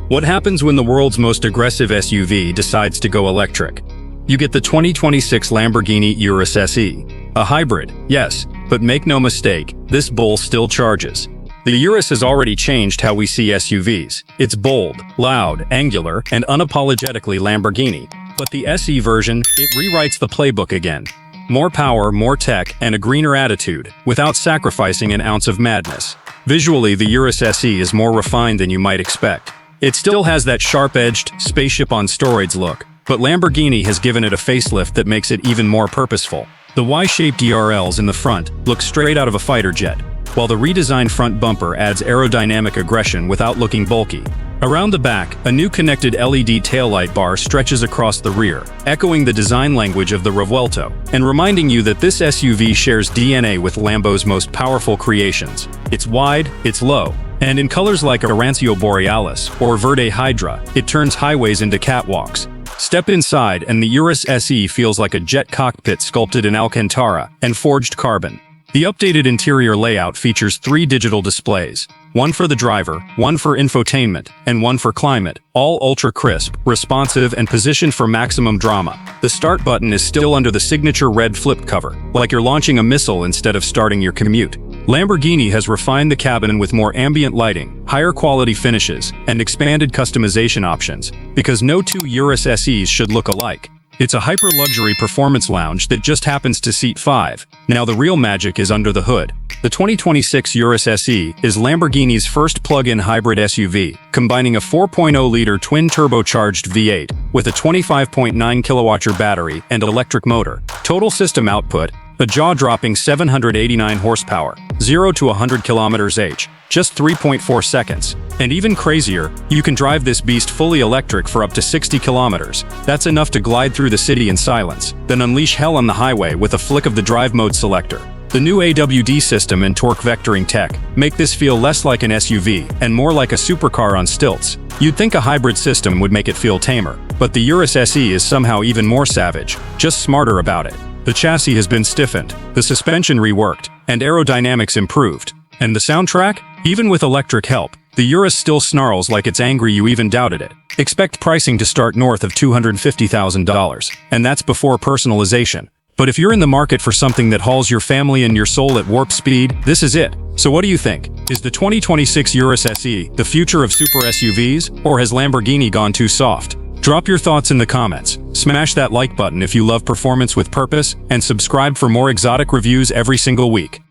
What happens when the world's most aggressive SUV decides to go electric? You get the 2026 Lamborghini Urus SE. A hybrid, yes, but make no mistake, this bull still charges. The Urus has already changed how we see SUVs. It's bold, loud, angular, and unapologetically Lamborghini. But the SE version, it rewrites the playbook again. More power, more tech, and a greener attitude, without sacrificing an ounce of madness. Visually, the Urus SE is more refined than you might expect. It still has that sharp-edged, spaceship on steroids look, but Lamborghini has given it a facelift that makes it even more purposeful. The Y-shaped DRLs in the front look straight out of a fighter jet, while the redesigned front bumper adds aerodynamic aggression without looking bulky. Around the back, a new connected LED taillight bar stretches across the rear, echoing the design language of the Revuelto, and reminding you that this SUV shares DNA with Lambo's most powerful creations. It's wide, it's low, and in colors like Arancio Borealis or Verde Hydra, it turns highways into catwalks. Step inside and the Urus SE feels like a jet cockpit sculpted in Alcantara and forged carbon. The updated interior layout features 3 digital displays, one for the driver, one for infotainment, and one for climate, all ultra-crisp, responsive, and positioned for maximum drama. The start button is still under the signature red flip cover, like you're launching a missile instead of starting your commute. Lamborghini has refined the cabin with more ambient lighting, higher quality finishes, and expanded customization options, because no two Urus SEs should look alike. It's a hyper-luxury performance lounge that just happens to seat 5. Now the real magic is under the hood. The 2026 Urus SE is Lamborghini's first plug-in hybrid SUV, combining a 4.0-liter twin-turbocharged V8 with a 25.9 kilowatt-hour battery and electric motor. Total system output: a jaw-dropping 789 horsepower, 0 to 100 km/h, just 3.4 seconds. And even crazier, you can drive this beast fully electric for up to 60 kilometers. That's enough to glide through the city in silence, then unleash hell on the highway with a flick of the drive mode selector. The new AWD system and torque vectoring tech make this feel less like an SUV and more like a supercar on stilts. You'd think a hybrid system would make it feel tamer, but the Urus SE is somehow even more savage, just smarter about it. The chassis has been stiffened, the suspension reworked, and aerodynamics improved. And the soundtrack? Even with electric help, the Urus still snarls like it's angry you even doubted it. Expect pricing to start north of $250,000, and that's before personalization. But if you're in the market for something that hauls your family and your soul at warp speed, this is it. So what do you think? Is the 2026 Urus SE the future of super SUVs, or has Lamborghini gone too soft? Drop your thoughts in the comments, smash that like button if you love performance with purpose, and subscribe for more exotic reviews every single week.